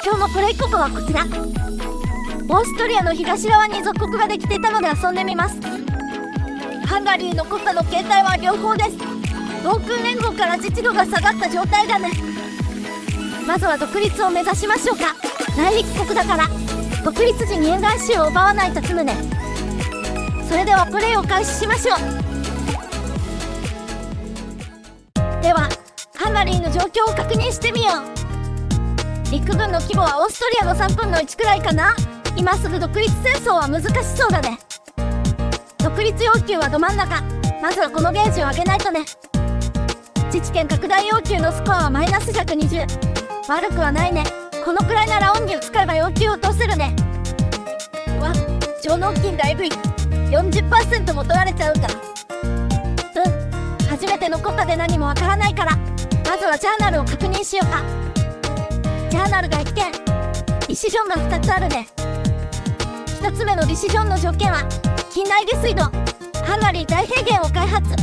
今日のプレイ国はこちら。オーストリアの東側に属国ができていたので遊んでみます。ハンガリーの国家の形態は両方です。防空連合から自治度が下がった状態だね。まずは独立を目指しましょうか。内陸国だから独立時に沿岸州を奪わないと済むね。それではプレイを開始しましょう。ではハンガリーの状況を確認してみよう。陸軍の規模はオーストリアの3分の1くらいかな。今すぐ独立戦争は難しそうだね。独立要求はど真ん中。まずはこのゲージを上げないとね。自治権拡大要求のスコアはマイナス120。悪くはないね。このくらいなら恩義を使えば要求を通せるね。うわ、上納金だいぶい。40% も取られちゃうか。初めての国家で何もわからないから、まずはジャーナルを確認しようか。ジャーナルが1件、ディシジョンが2つあるね。1つ目のディシジョンの条件は近代下水道、ハンガリー大平原を開発、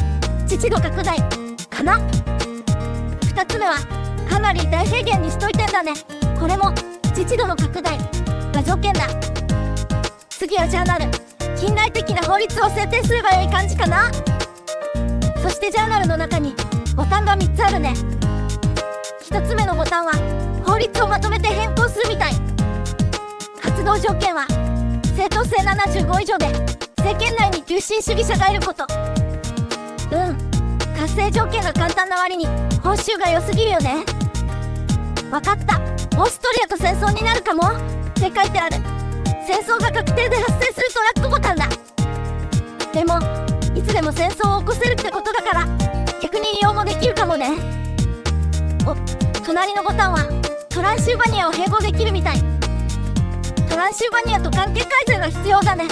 自治度拡大かな。2つ目はハンガリー大平原にしといてんだね。これも自治度の拡大が条件だ。次はジャーナル、近代的な法律を制定すればよい感じかな。そしてジャーナルの中にボタンが3つあるね。1つ目のボタンは法律をまとめて変更するみたい。発動条件は正当性75以上で政権内に急進主義者がいること。達成条件が簡単な割に報酬が良すぎるよね。わかった。オーストリアと戦争になるかもって書いてある。戦争が確定で発生するトラックボタンだ。でもいつでも戦争を起こせるってことだから逆に利用もできるかもね。お、隣のボタンはトランシルバニアを併合できるみたい。トランシルバニアと関係改善が必要だね。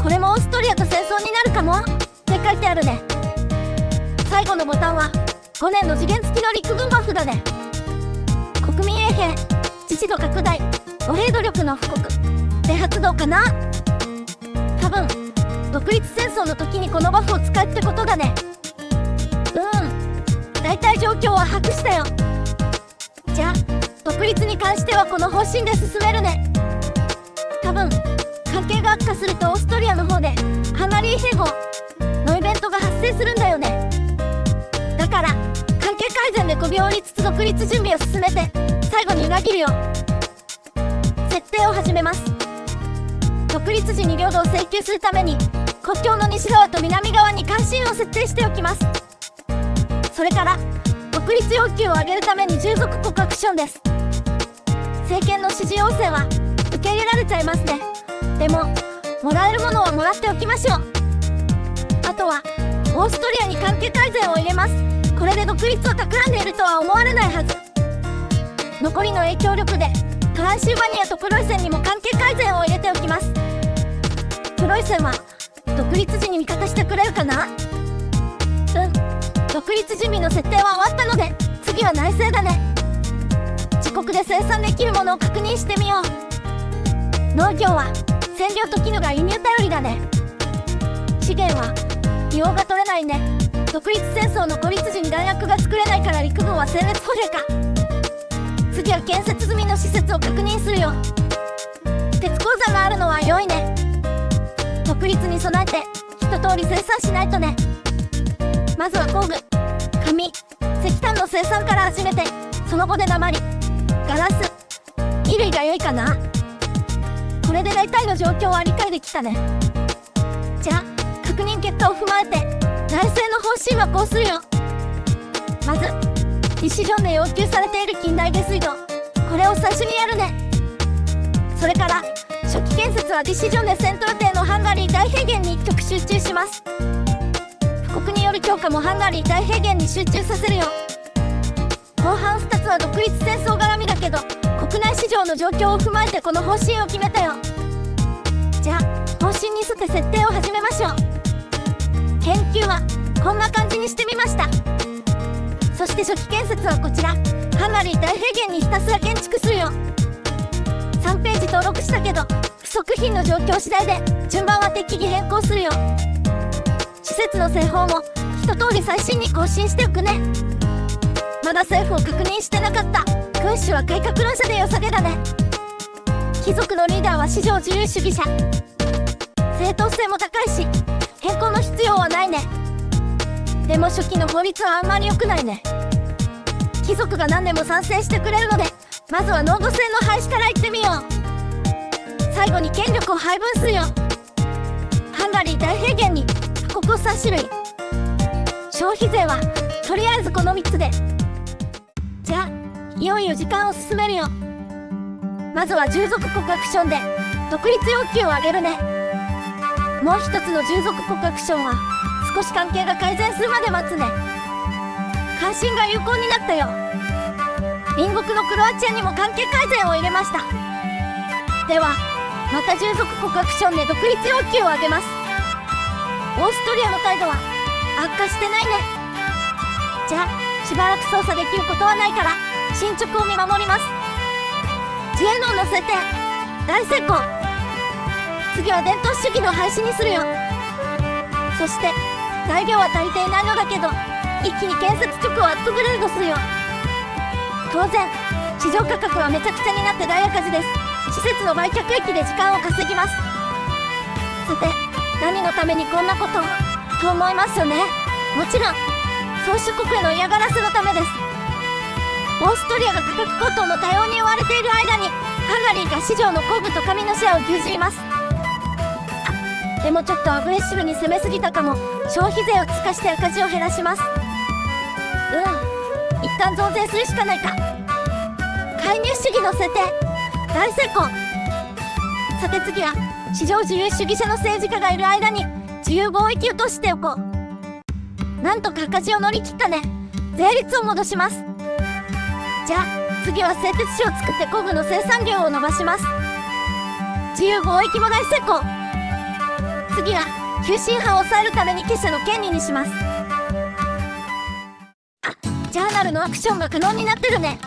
これもオーストリアと戦争になるかもって書いてあるね。最後のボタンは5年の次元付きの陸軍バフだね。国民衛兵、自治度拡大、歩兵努力の布告で発動かな。多分独立戦争の時にこのバフを使うってことだね。大体状況は把握したよ。じゃあ独立に関してはこの方針で進めるね。多分関係が悪化するとオーストリアの方でハンガリー併合のイベントが発生するんだよね。だから関係改善で媚びを売りつつ独立準備を進めて最後に裏切るよ。設定を始めます。独立時に領土を請求するために国境の西側と南側に関心を設定しておきます。それから独立要求を上げるために従属国アクションです。政権の指示要請は受け入れられちゃいますね。でももらえるものはもらっておきましょう。あとはオーストリアに関係改善を入れます。これで独立を企んでいるとは思われないはず。残りの影響力でトランシルバニアとプロイセンにも関係改善を入れておきます。プロイセンは独立時に味方してくれるかな。独立準備の設定は終わったので次は内政だね。自国で生産できるものを確認してみよう。農業は占領と絹が輸入頼りだね。資源は利用が取れないね。独立戦争の孤立時に弾薬が作れないから陸軍は戦列捕虜か。次は建設済みの施設を確認するよ。鉄鉱山があるのは良いね。独立に備えて一通り生産しないとね。まずは工具、紙、石炭の生産から始めて、その後で鉛、ガラス、衣類が良いかな。これで大体の状況は理解できたね。じゃあ確認結果を踏まえて内政の方針はこうするよ。まずディシジョンで要求されている近代下水道、これを最初にやるね。それから初期建設はディシジョンで戦闘予定のハンガリー大平原に一極集中します。布告による強化もハンガリー大平原に集中させるよ。後半2つは独立戦争絡みだけど国内市場の状況を踏まえてこの方針を決めたよ。じゃあ方針に沿って設定を始めましょう。研究はこんな感じにしてみました。そして初期建設はこちら、ハンガリー大平原にひたすら建築するよ。3ページ登録したけど不足品の状況次第で順番は適宜変更するよ。施設の製法も一通り最新に更新しておくね。まだ政府を確認してなかった君主は改革論者で良さげだね。貴族のリーダーは市場自由主義者。正当性も高いし変更の必要はないね。でも初期の法律はあんまり良くないね。貴族が何でも賛成してくれるので、まずは農奴制の廃止から言ってみよう。最後に権力を配分するよ。ハンガリー大平原にここ3種類。消費税はとりあえずこの3つで。じゃあいよいよ時間を進めるよ。まずは従属国アクションで独立要求を上げるね。もう一つの従属国アクションは少し関係が改善するまで待つね。関心が有効になったよ。隣国のクロアチアにも関係改善を入れました。ではまた従属国アクションで独立要求を上げます。オーストリアの態度は悪化してないね。じゃあしばらく操作できることはないから進捗を見守ります。自由の設定大成功。次は伝統主義の廃止にするよ。そして材料は足りていないのだけど一気に建設直をアップグレードするよ。当然市場価格はめちゃくちゃになって大赤字です。施設の売却益で時間を稼ぎます。さて何のためにこんなことをと思いますよね。もちろん宗主国への嫌がらせのためです。オーストリアが価格高騰の対応に追われている間にハンガリーが市場の後部と紙のシェアを牛耳ります。でもちょっとアグレッシブに攻めすぎたかも。消費税を付加して赤字を減らします。一旦増税するしかないか。介入主義の設定大成功。さて次は市場自由主義者の政治家がいる間に自由貿易を通しておこう。なんとか赤字を乗り切ったね。税率を戻します。じゃあ次は製鉄所を作って工具の生産量を伸ばします。自由貿易も大成功。次は急進派を抑えるために結社の権利にします。ジャーナルのアクションが可能になってるね。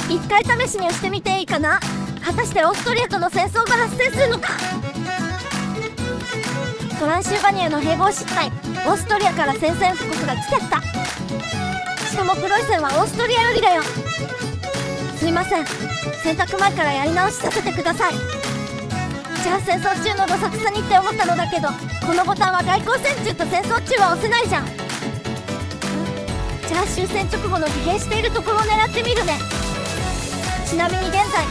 一回試しにしてみていいかな。果たしてオーストリアとの戦争が発生するのか。トランシルバニアの併合失敗。オーストリアから宣戦布告が来ちゃった。しかもプロイセンはオーストリア寄りだよ。すいません、選択前からやり直しさせてください。じゃあ戦争中のどさくさにって思ったのだけど、このボタンは外交戦中と戦争中は押せないじゃん。じゃあ終戦直後の疲弊しているところを狙ってみるね。ちなみに現在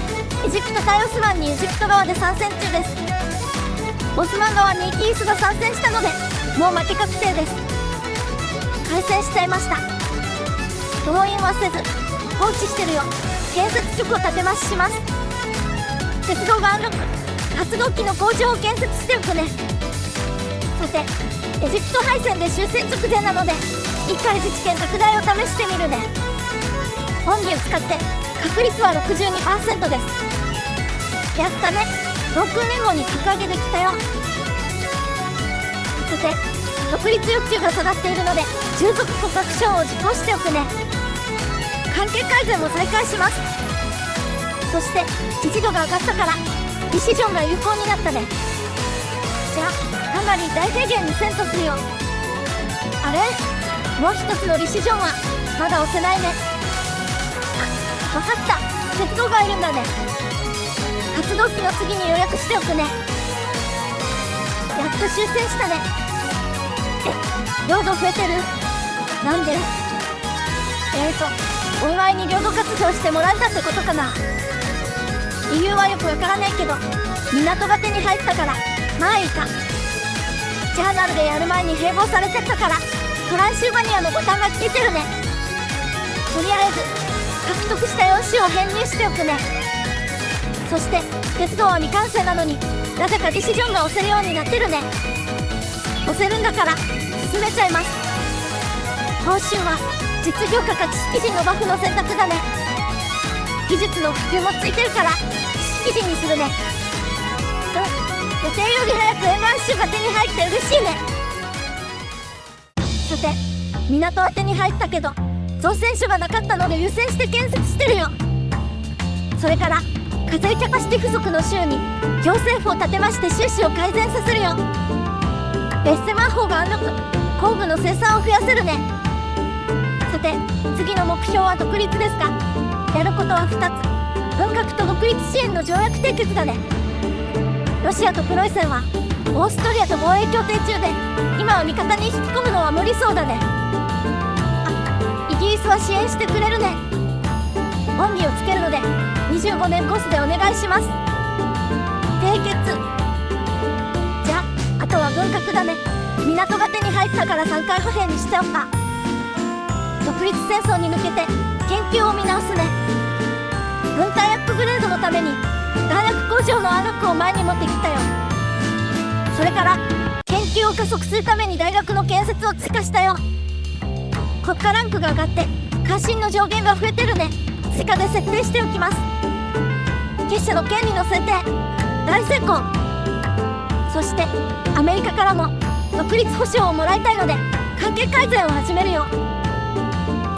エジプト対オスマンにエジプト側で参戦中です。オスマン側にイギリスが参戦したのでもう負け確定です。開戦しちゃいました。動員はせず放置してるよ。建設直を立て増しします。鉄道が安楽発動機の工場を建設しておくね。さてエジプト敗戦で終戦直前なので一回自治権拡大を試してみるね。本義を使って確率は 62% です。やったね。防空連合に格上げできたよ。さて独立欲求が下がっているので従属国アクションを実行しておくね。関係改善も再開します。そして支持度が上がったからディシジョンが有効になったね。じゃあハンガリー大平原に遷都するよ。あれ、もう一つのディシジョンはまだ押せないね。わかった、鉄道がいるんだね。発動機の次に予約しておくね。やっと終戦したね。領土増えてる。なんで？お祝いに領土活動してもらえたってことかな。理由はよくわからないけど港が手に入ったからまあいいか。ジャーナルでやる前に併合されてったからトランシルバニアのボタンが消えてるね。とりあえず獲得した4種を編入しておくね。そして鉄道は未完成なのになぜかディシジョンが押せるようになってるね。押せるんだから進めちゃいます。報酬は実業家か知識人のバフの選択だね。技術の普及もついてるから知識人にするね。予定より早く円満州が手に入って嬉しいね。さて港は手に入ったけど造船所がなかったので優先して建設してるよ。それから課税キャパシティ不足の州に行政府を立てまして収支を改善させるよ。ベッセマン法が安楽工具の生産を増やせるね。さて次の目標は独立ですか。やることは2つ。軍拡と独立支援の条約締結だね。ロシアとプロイセンはオーストリアと貿易協定中で、今は味方に引き込むのは無理そうだね。イギリスは支援してくれるね。恩義をつけるので25年コースでお願いします。締結。じゃあとは軍拡だね。港が手に入ったから3回歩兵にしておくか。独立戦争に向けて研究を見直すね。軍隊アップグレードのために弾薬工場のアンロックを前に持ってきたよ。それから研究を加速するために大学の建設を追加したよ。国家ランクが上がって関心の上限が増えてるね。追加で設定しておきます。結社の権利の設定大成功。そしてアメリカからも独立保障をもらいたいので関係改善を始めるよ。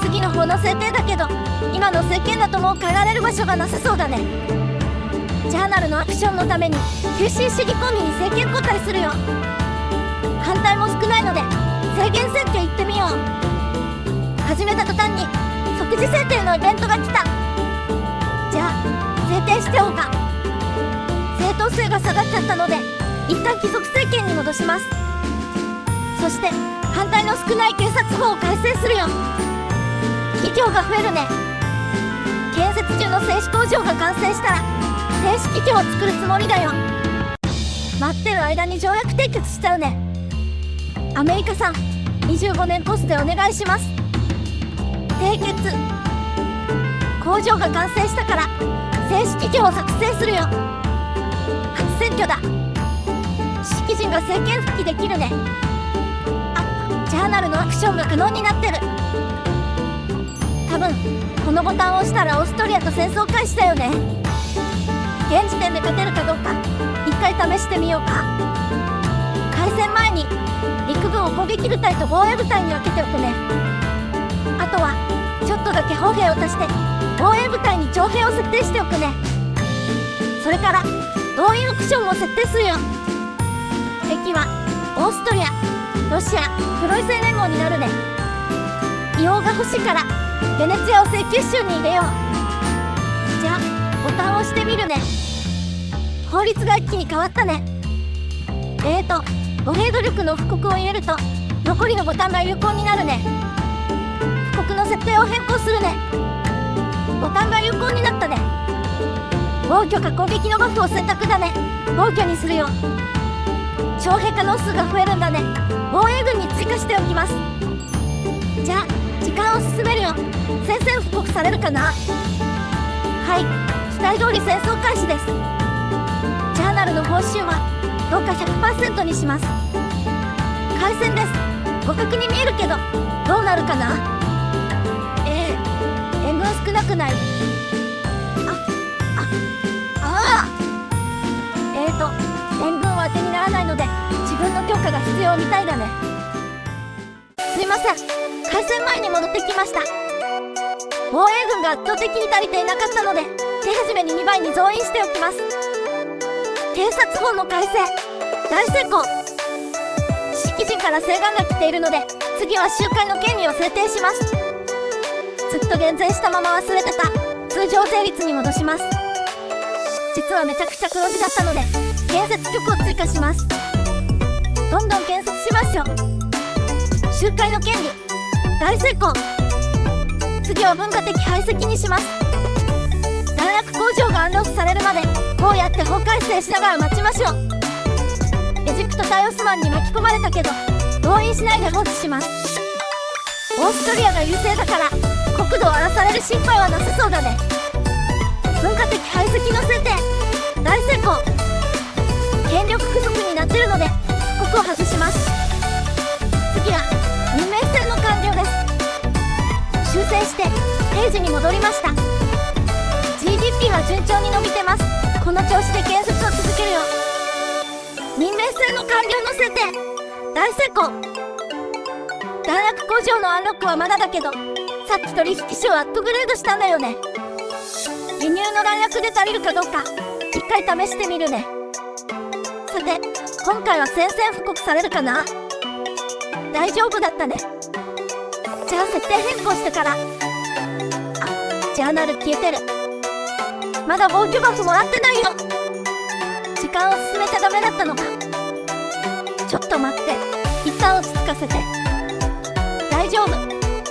次の方の設定だけど、今の政権だともう変えられる場所がなさそうだね。ジャーナルのアクションのために急進主義コンビに政権交代するよ。反対も少ないので制限選挙行ってみよう。始めた途端に即時制定のイベントが来た。じゃあ制定しておうか。正当性が下がっちゃったので一旦貴族政権に戻します。そして反対の少ない警察法を改正するよ。企業が増えるね。建設中の製紙工場が完成したら製紙企業を作るつもりだよ。待ってる間に条約締結しちゃうね。アメリカさん25年コースでお願いします。締結。工場が完成したから製紙企業を作成するよ。初選挙だ。識人が政権復帰できるね。ジャーナルのアクションが可能になってる。多分このボタンを押したらオーストリアと戦争開始だよね。現時点で勝てるかどうか一回試してみようか。開戦前に陸軍を攻撃部隊と防衛部隊に分けておくね。あとはちょっとだけ砲兵を足して防衛部隊に徴兵を設定しておくね。それから動員オプションも設定するよ。敵はオーストリア、ロシア、プロイセン連合になるね。硫黄が欲しいからベネツィアを請求州に入れよう。じゃあボタンを押してみるね。法律が一気に変わったね。歩兵努力の布告を入れると残りのボタンが有効になるね。布告の設定を変更するね。ボタンが有効になったね。防御か攻撃のバフを選択だね。防御にするよ。徴兵可能数が増えるんだね。防衛軍に追加しておきます。じゃあ時間を進めるよ。宣戦布告されるかな。はい、期待通り戦争開始です。ジャーナルの報酬はどうか 100% にします。開戦です。互角に見えるけどどうなるかな。援軍少なくない？援軍は当てにならないので自分の強化が必要みたいだね。すいません、開戦前に戻ってきました。防衛軍が圧倒的に足りていなかったので手始めに2倍に増員しておきます。警察法の改正大成功。識人から請願が来ているので次は集会の権利を制定します。ずっと減税したまま忘れてた通常税率に戻します。実はめちゃくちゃ黒字だったので建設局を追加します。どんどん建設しましょう。集会の権利大成功。次は文化的排斥にします。弾薬工場がアンロックされるまでこうやって法改正しながら待ちましょう。エジプト対オスマンに巻き込まれたけど動員しないで放置します。オーストリアが優勢だから国土を荒らされる心配はなさそうだね。文化的排斥の設定大成功。権力不足になってるので布告を外します。次は任命制の完了です。修正して平時に戻りました。 GDP は順調に伸びてます。この調子で建設を続けるよ。任命制の完了の設定大成功。弾薬工場のアンロックはまだだけどさっき取引所をアップグレードしたんだよね。輸入の弾薬で足りるかどうか一回試してみるね。さて今回は宣戦布告されるかな。大丈夫だったね。じゃあ設定変更してからジャーナル消えてる。まだ防御バフもらってないよ。時間を進めちゃダメだったのか。ちょっと待って、一旦落ち着かせて。大丈夫、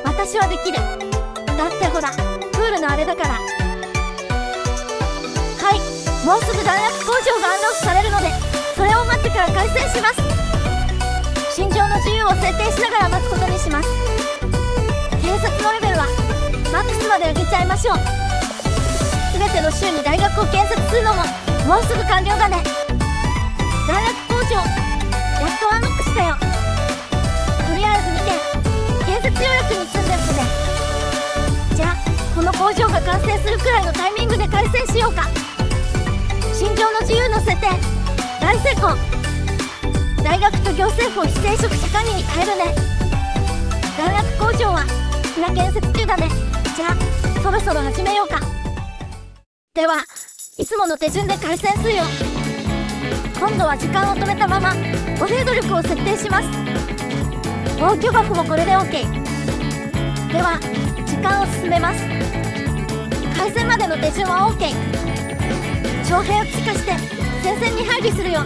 私はできる。だってほら、プールのあれだから。はい、もうすぐ弾薬工場がアンロックされるので、それを待ってから開戦します。心情の自由を設定しながら待つことにします。警察のレベルはマックスまで上げちゃいましょう。全ての州に大学を建設するのももうすぐ完了だね。弾薬工場やっとアンロックしたよ。とりあえず2件建設予約に積んでおくね。じゃあこの工場が完成するくらいのタイミングで開戦しようか。心情の自由の設定大成功。大学と行政府を非正職者管理に変えるね。弾薬工場は今建設中だね。じゃあそろそろ始めようか。ではいつもの手順で開戦するよ。今度は時間を止めたまま歩兵努力を設定します。防御バフもこれで OK。 では時間を進めます。開戦までの手順は OK。 徴兵を追加して戦線に配備するよ。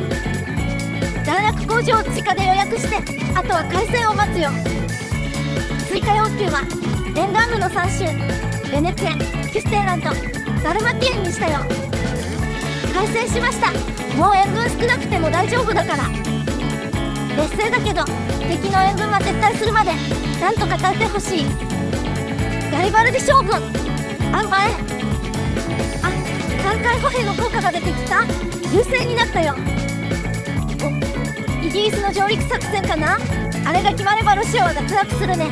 弾薬工場を追加で予約して、あとは開戦を待つよ。追加要求は沿岸部の3州ベネツィア、キュステーランとダルマティエンにしたよ。開戦しました。もう援軍少なくても大丈夫だから。劣勢だけど敵の援軍は撤退するまでなんとか耐えてほしい。ガリバルディ将軍あんまえ。あ、3回歩兵の効果が出てきた。優勢になったよ。お、イギリスの上陸作戦かな。あれが決まればロシアは脱落するね。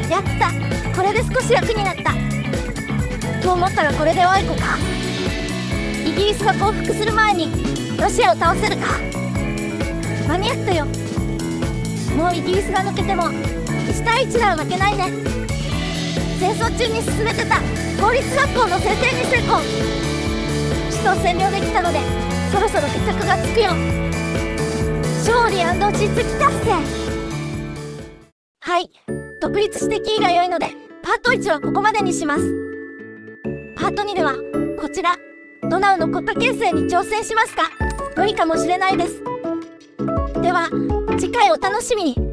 やった、これで少し楽になったと思ったらこれでおあいこか。イギリスが降伏する前にロシアを倒せるか。間に合ったよ。もうイギリスが抜けても1対1なら負けないね。戦争中に進めてた公立学校の制定に成功。首都を占領できたのでそろそろ決着がつくよ。勝利&実績達成。はい、独立してキーが良いのでパート1はここまでにします。パート2ではこちらドナウの国家形成に挑戦しますが無理かもしれないです。では次回お楽しみに。